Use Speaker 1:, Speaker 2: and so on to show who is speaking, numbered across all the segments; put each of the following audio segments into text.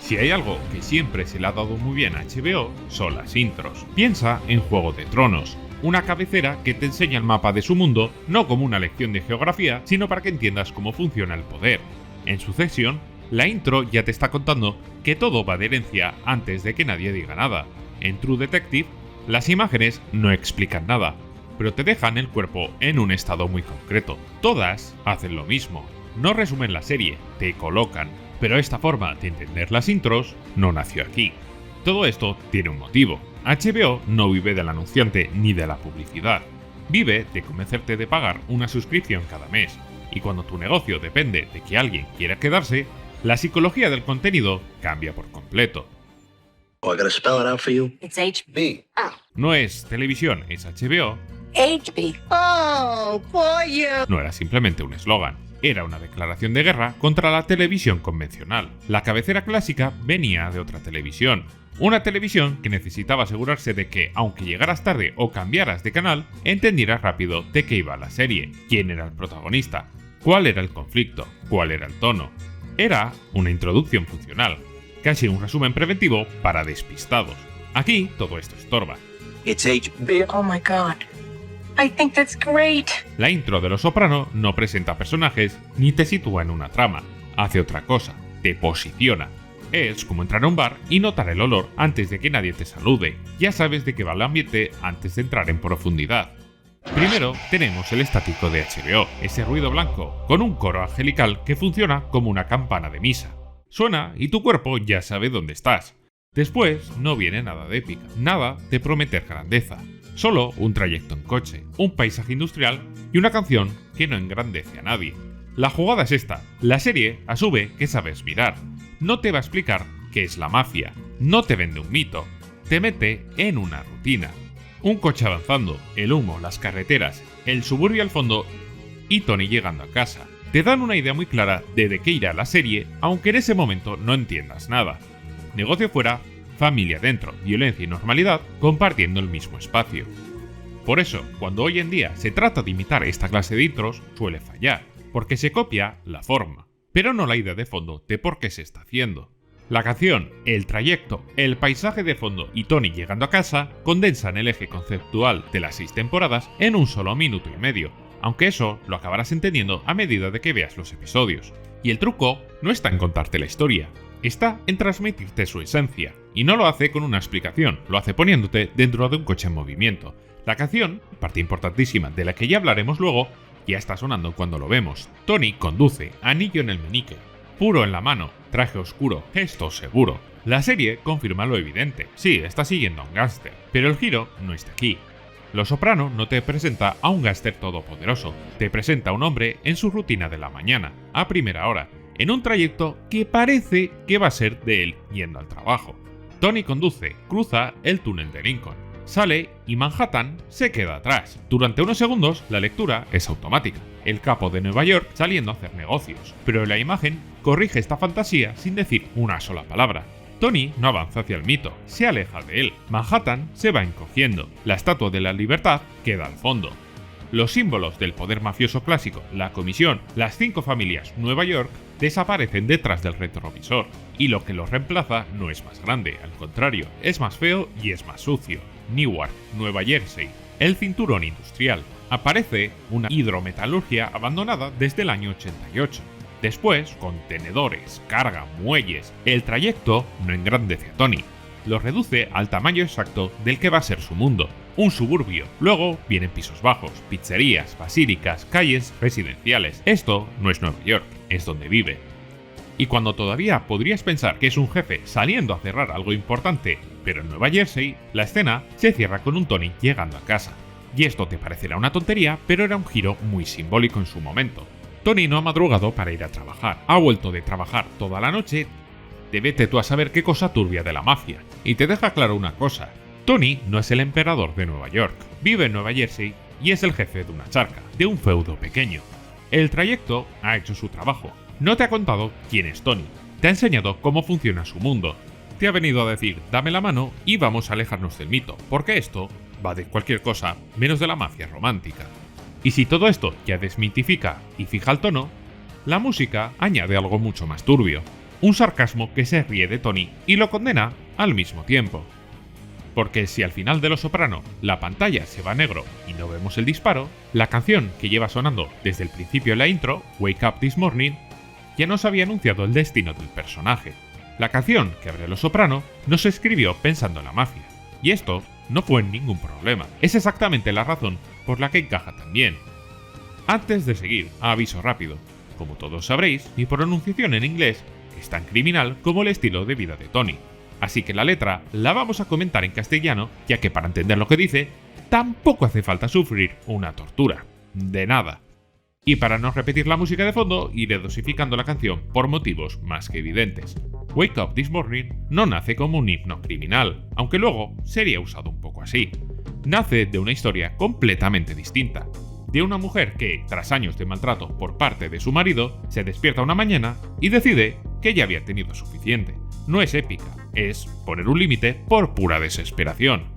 Speaker 1: Si hay algo que siempre se le ha dado muy bien a HBO, son las intros. Piensa en Juego de Tronos, una cabecera que te enseña el mapa de su mundo, no como una lección de geografía, sino para que entiendas cómo funciona el poder. En Succession, la intro ya te está contando que todo va de herencia antes de que nadie diga nada. En True Detective, las imágenes no explican nada, pero te dejan el cuerpo en un estado muy concreto. Todas hacen lo mismo, no resumen la serie, te colocan. Pero esta forma de entender las intros no nació aquí. Todo esto tiene un motivo. HBO no vive del anunciante ni de la publicidad. Vive de convencerte de pagar una suscripción cada mes. Y cuando tu negocio depende de que alguien quiera quedarse, la psicología del contenido cambia por completo.
Speaker 2: Oh, I gotta spell it out for you.
Speaker 3: It's HB.
Speaker 1: No es televisión, es HBO.
Speaker 3: HB.
Speaker 2: Oh, boy, yeah.
Speaker 1: No era simplemente un eslogan. Era una declaración de guerra contra la televisión convencional. La cabecera clásica venía de otra televisión. Una televisión que necesitaba asegurarse de que, aunque llegaras tarde o cambiaras de canal, entendieras rápido de qué iba la serie, quién era el protagonista, cuál era el conflicto, cuál era el tono. Era una introducción funcional, casi un resumen preventivo para despistados. Aquí todo esto estorba.
Speaker 2: It's HB.
Speaker 3: Oh my god. I think that's great.
Speaker 1: La intro de Los Soprano no presenta personajes ni te sitúa en una trama. Hace otra cosa, te posiciona. Es como entrar a un bar y notar el olor antes de que nadie te salude. Ya sabes de qué va el ambiente antes de entrar en profundidad. Primero tenemos el estático de HBO, ese ruido blanco, con un coro angelical que funciona como una campana de misa. Suena y tu cuerpo ya sabe dónde estás. Después no viene nada de épica, nada de prometer grandeza. Solo un trayecto en coche, un paisaje industrial y una canción que no engrandece a nadie. La jugada es esta, la serie asume que sabes mirar. No te va a explicar qué es la mafia, no te vende un mito, te mete en una rutina. Un coche avanzando, el humo, las carreteras, el suburbio al fondo y Tony llegando a casa. Te dan una idea muy clara de qué irá la serie, aunque en ese momento no entiendas nada. Negocio fuera, familia dentro, violencia y normalidad compartiendo el mismo espacio. Por eso, cuando hoy en día se trata de imitar esta clase de intros, suele fallar, porque se copia la forma, pero no la idea de fondo de por qué se está haciendo. La canción, el trayecto, el paisaje de fondo y Tony llegando a casa condensan el eje conceptual de las 6 temporadas en un solo minuto y medio, aunque eso lo acabarás entendiendo a medida de que veas los episodios. Y el truco no está en contarte la historia, está en transmitirte su esencia, y no lo hace con una explicación, lo hace poniéndote dentro de un coche en movimiento. La canción, parte importantísima de la que ya hablaremos luego, ya está sonando cuando lo vemos. Tony conduce, anillo en el meñique, puro en la mano, traje oscuro, gesto seguro. La serie confirma lo evidente, sí, está siguiendo a un gángster, pero el giro no está aquí. Los Soprano no te presenta a un gángster todopoderoso, te presenta a un hombre en su rutina de la mañana, a primera hora, en un trayecto que parece que va a ser de él yendo al trabajo. Tony conduce, cruza el túnel de Lincoln, sale y Manhattan se queda atrás. Durante unos segundos la lectura es automática, el capo de Nueva York saliendo a hacer negocios, pero la imagen corrige esta fantasía sin decir una sola palabra. Tony no avanza hacia el mito, se aleja de él. Manhattan se va encogiendo, la Estatua de la Libertad queda al fondo. Los símbolos del poder mafioso clásico, la comisión, las 5 familias, Nueva York, desaparecen detrás del retrovisor, y lo que los reemplaza no es más grande, al contrario, es más feo y es más sucio. Newark, Nueva Jersey, el cinturón industrial. Aparece una hidrometalurgia abandonada desde el año 88. Después, contenedores, carga, muelles. El trayecto no engrandece a Tony, lo reduce al tamaño exacto del que va a ser su mundo, un suburbio. Luego vienen pisos bajos, pizzerías, basílicas, calles residenciales. Esto no es Nueva York, es donde vive. Y cuando todavía podrías pensar que es un jefe saliendo a cerrar algo importante, pero en Nueva Jersey, la escena se cierra con un Tony llegando a casa. Y esto te parecerá una tontería, pero era un giro muy simbólico en su momento. Tony no ha madrugado para ir a trabajar, ha vuelto de trabajar toda la noche, de vete tú a saber qué cosa turbia de la mafia. Y te deja claro una cosa, Tony no es el emperador de Nueva York, vive en Nueva Jersey y es el jefe de una charca, de un feudo pequeño. El trayecto ha hecho su trabajo, no te ha contado quién es Tony, te ha enseñado cómo funciona su mundo, te ha venido a decir dame la mano y vamos a alejarnos del mito, porque esto va de cualquier cosa menos de la mafia romántica. Y si todo esto ya desmitifica y fija el tono, la música añade algo mucho más turbio. un sarcasmo que se ríe de Tony y lo condena al mismo tiempo. Porque si al final de Los Soprano la pantalla se va a negro y no vemos el disparo, la canción que lleva sonando desde el principio de la intro, Wake Up This Morning, ya nos había anunciado el destino del personaje. La canción que abre Los Soprano no se escribió pensando en la mafia, y esto no fue ningún problema. Es exactamente la razón por la que encaja tan bien. Antes de seguir, aviso rápido. Como todos sabréis, mi pronunciación en inglés es tan criminal como el estilo de vida de Tony. Así que la letra la vamos a comentar en castellano, ya que para entender lo que dice, tampoco hace falta sufrir una tortura. De nada. Y para no repetir la música de fondo, iré dosificando la canción por motivos más que evidentes. Wake Up This Morning no nace como un himno criminal, aunque luego sería usado un poco así. Nace de una historia completamente distinta. De una mujer que, tras años de maltrato por parte de su marido, se despierta una mañana y decide que ya había tenido suficiente. No es épica, es poner un límite por pura desesperación.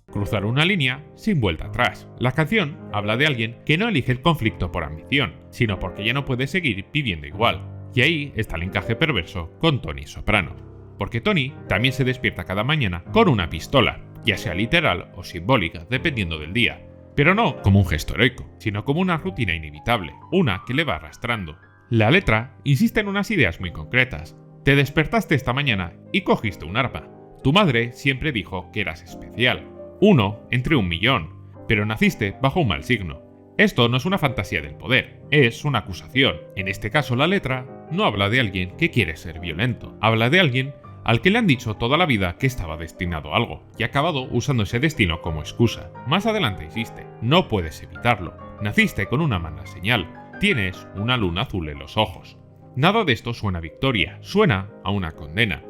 Speaker 1: Cruzar una línea sin vuelta atrás. La canción habla de alguien que no elige el conflicto por ambición, sino porque ya no puede seguir viviendo igual. Y ahí está el encaje perverso con Tony Soprano. Porque Tony también se despierta cada mañana con una pistola, ya sea literal o simbólica, dependiendo del día. Pero no como un gesto heroico, sino como una rutina inevitable, una que le va arrastrando. La letra insiste en unas ideas muy concretas. Te despertaste esta mañana y cogiste un arma. Tu madre siempre dijo que eras especial, uno entre 1.000.000, pero naciste bajo un mal signo. Esto no es una fantasía del poder, es una acusación. En este caso la letra no habla de alguien que quiere ser violento, habla de alguien al que le han dicho toda la vida que estaba destinado a algo, y ha acabado usando ese destino como excusa. Más adelante insiste, no puedes evitarlo. Naciste con una mala señal, tienes una luna azul en los ojos. Nada de esto suena a victoria, suena a una condena.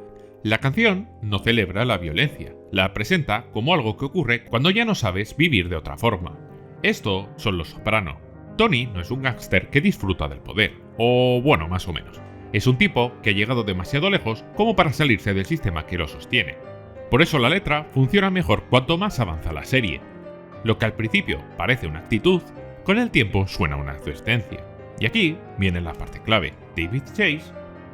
Speaker 1: La canción no celebra la violencia, la presenta como algo que ocurre cuando ya no sabes vivir de otra forma. Esto son Los Soprano. Tony no es un gángster que disfruta del poder, o bueno, más o menos. Es un tipo que ha llegado demasiado lejos como para salirse del sistema que lo sostiene. Por eso la letra funciona mejor cuanto más avanza la serie. Lo que al principio parece una actitud, con el tiempo suena una advertencia. Y aquí viene la parte clave. David Chase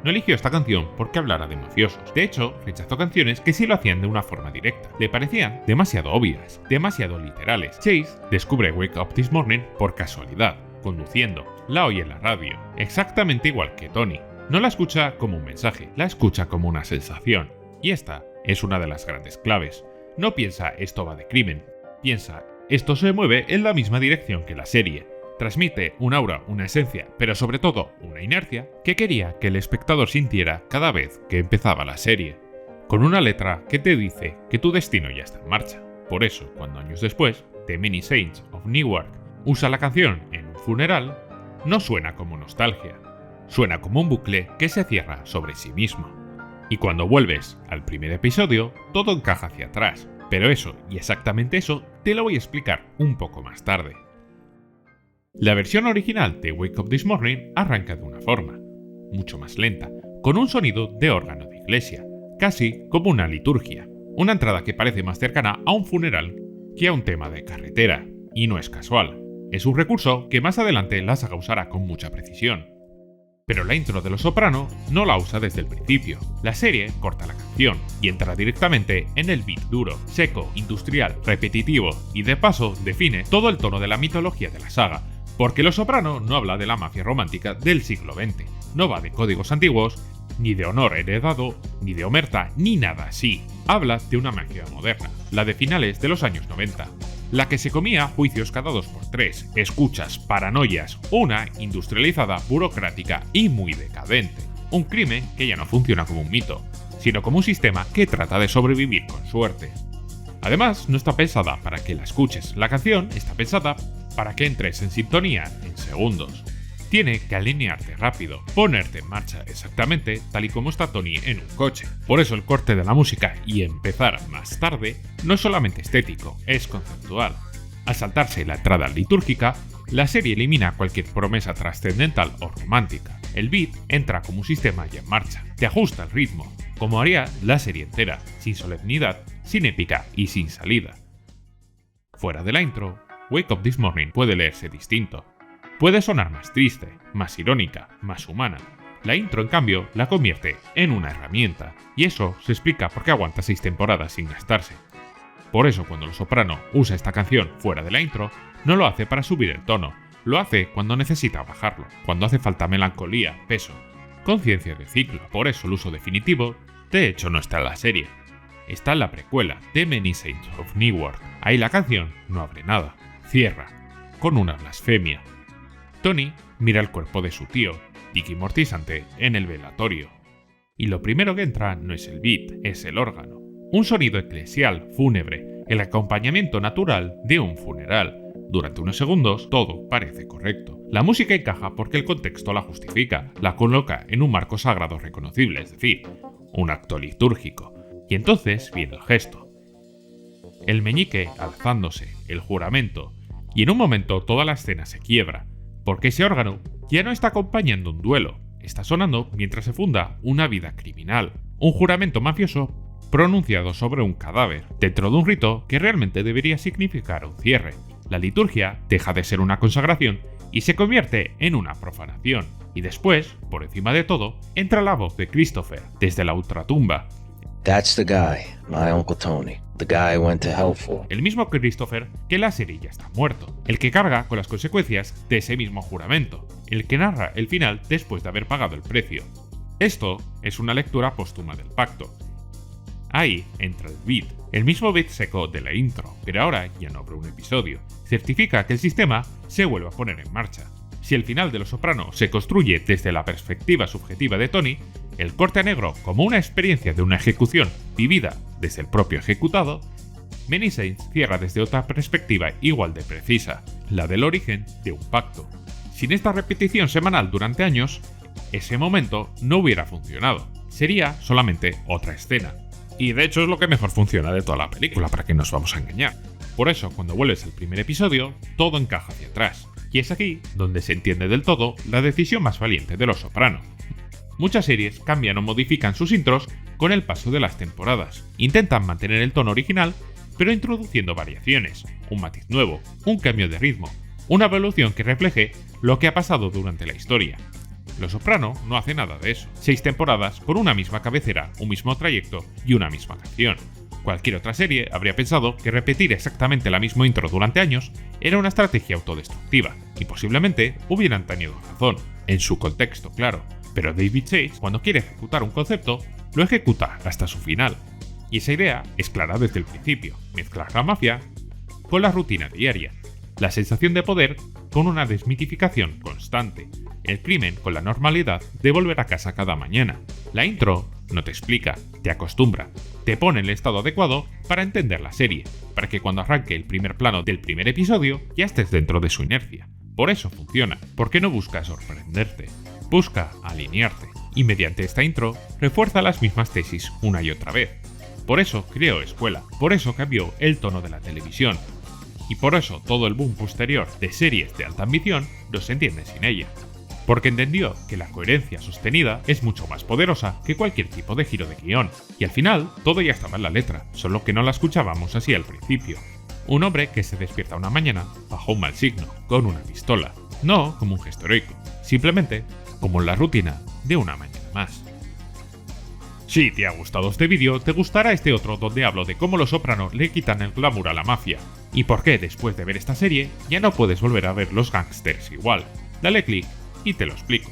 Speaker 1: no eligió esta canción porque hablara de mafiosos. De hecho, rechazó canciones que sí lo hacían de una forma directa. Le parecían demasiado obvias, demasiado literales. Chase descubre Wake Up This Morning por casualidad, conduciendo. La oye en la radio, exactamente igual que Tony. No la escucha como un mensaje, la escucha como una sensación. Y esta es una de las grandes claves. No piensa esto va de crimen, piensa esto se mueve en la misma dirección que la serie. Transmite un aura, una esencia, pero sobre todo una inercia que quería que el espectador sintiera cada vez que empezaba la serie. Con una letra que te dice que tu destino ya está en marcha. Por eso, cuando años después, The Many Saints of Newark usa la canción en un funeral, no suena como nostalgia. Suena como un bucle que se cierra sobre sí mismo. Y cuando vuelves al primer episodio, todo encaja hacia atrás. Pero eso, y exactamente eso, te lo voy a explicar un poco más tarde. La versión original de Wake Up This Morning arranca de una forma, mucho más lenta, con un sonido de órgano de iglesia, casi como una liturgia. Una entrada que parece más cercana a un funeral que a un tema de carretera. Y no es casual. Es un recurso que más adelante la saga usará con mucha precisión. Pero la intro de Los Soprano no la usa desde el principio. La serie corta la canción y entra directamente en el beat duro, seco, industrial, repetitivo y de paso define todo el tono de la mitología de la saga, porque Los Soprano no habla de la mafia romántica del siglo XX, no va de códigos antiguos, ni de honor heredado, ni de omerta, ni nada así. Habla de una mafia moderna, la de finales de los años 90. La que se comía juicios cada 2x3, escuchas, paranoias, una industrializada, burocrática y muy decadente. Un crimen que ya no funciona como un mito, sino como un sistema que trata de sobrevivir con suerte. Además, no está pensada para que la escuches, la canción está pensada para que entres en sintonía en segundos. Tiene que alinearte rápido, ponerte en marcha exactamente tal y como está Tony en un coche. Por eso el corte de la música y empezar más tarde no es solamente estético, es conceptual. Al saltarse la entrada litúrgica, la serie elimina cualquier promesa trascendental o romántica. El beat entra como un sistema ya en marcha, te ajusta el ritmo, como haría la serie entera, sin solemnidad, sin épica y sin salida. Fuera de la intro, Wake Up This Morning puede leerse distinto. Puede sonar más triste, más irónica, más humana. La intro, en cambio, la convierte en una herramienta, y eso se explica por qué aguanta 6 temporadas sin gastarse. Por eso, cuando Los Soprano usa esta canción fuera de la intro, no lo hace para subir el tono, lo hace cuando necesita bajarlo, cuando hace falta melancolía, peso, conciencia de ciclo. Por eso el uso definitivo, de hecho, no está en la serie. Está en la precuela, The Many Saints of Newark. Ahí la canción no abre nada, cierra, con una blasfemia. Tony mira el cuerpo de su tío, Dicky Mortisante, en el velatorio. Y lo primero que entra no es el beat, es el órgano. Un sonido eclesial, fúnebre, el acompañamiento natural de un funeral. Durante unos segundos todo parece correcto. La música encaja porque el contexto la justifica, la coloca en un marco sagrado reconocible, es decir, un acto litúrgico. Y entonces viene el gesto. El meñique alzándose, el juramento, y en un momento toda la escena se quiebra, porque ese órgano ya no está acompañando un duelo, está sonando mientras se funda una vida criminal, un juramento mafioso pronunciado sobre un cadáver, dentro de un rito que realmente debería significar un cierre. La liturgia deja de ser una consagración y se convierte en una profanación. Y después, por encima de todo, entra la voz de Christopher desde la ultratumba.
Speaker 4: That's the guy, my Uncle Tony. The guy I went to hell for.
Speaker 1: El mismo Christopher que en la serie ya está muerto, el que carga con las consecuencias de ese mismo juramento, el que narra el final después de haber pagado el precio. Esto es una lectura póstuma del pacto. Ahí entra el beat, el mismo beat seco de la intro, pero ahora ya no habrá un episodio. Certifica que el sistema se vuelve a poner en marcha. Si el final de Los Soprano se construye desde la perspectiva subjetiva de Tony, el corte a negro como una experiencia de una ejecución vivida desde el propio ejecutado, Many Saints cierra desde otra perspectiva igual de precisa, la del origen de un pacto. Sin esta repetición semanal durante años, ese momento no hubiera funcionado, sería solamente otra escena. Y de hecho es lo que mejor funciona de toda la película, para que nos vamos a engañar. Por eso, cuando vuelves al primer episodio, todo encaja hacia atrás. Y es aquí donde se entiende del todo la decisión más valiente de Los Soprano. Muchas series cambian o modifican sus intros con el paso de las temporadas. Intentan mantener el tono original, pero introduciendo variaciones, un matiz nuevo, un cambio de ritmo, una evolución que refleje lo que ha pasado durante la historia. Los Soprano no hace nada de eso. 6 temporadas con una misma cabecera, un mismo trayecto y una misma canción. Cualquier otra serie habría pensado que repetir exactamente la misma intro durante años era una estrategia autodestructiva, y posiblemente hubieran tenido razón, en su contexto, claro. Pero David Chase, cuando quiere ejecutar un concepto, lo ejecuta hasta su final. Y esa idea es clara desde el principio: mezclar la mafia con la rutina diaria, la sensación de poder con una desmitificación constante, el crimen con la normalidad de volver a casa cada mañana. La intro no te explica, te acostumbra, te pone en el estado adecuado para entender la serie, para que cuando arranque el primer plano del primer episodio ya estés dentro de su inercia. Por eso funciona, porque no busca sorprenderte, busca alinearte, y mediante esta intro refuerza las mismas tesis una y otra vez. Por eso creó escuela, por eso cambió el tono de la televisión, y por eso todo el boom posterior de series de alta ambición no se entiende sin ella. Porque entendió que la coherencia sostenida es mucho más poderosa que cualquier tipo de giro de guión, y al final todo ya estaba en la letra, solo que no la escuchábamos así al principio. Un hombre que se despierta una mañana bajo un mal signo, con una pistola, no como un gesto heroico, simplemente como la rutina de una mañana más. Si te ha gustado este vídeo, te gustará este otro donde hablo de cómo Los Soprano le quitan el glamour a la mafia, y por qué después de ver esta serie ya no puedes volver a ver los gángsters igual. Dale click y te lo explico.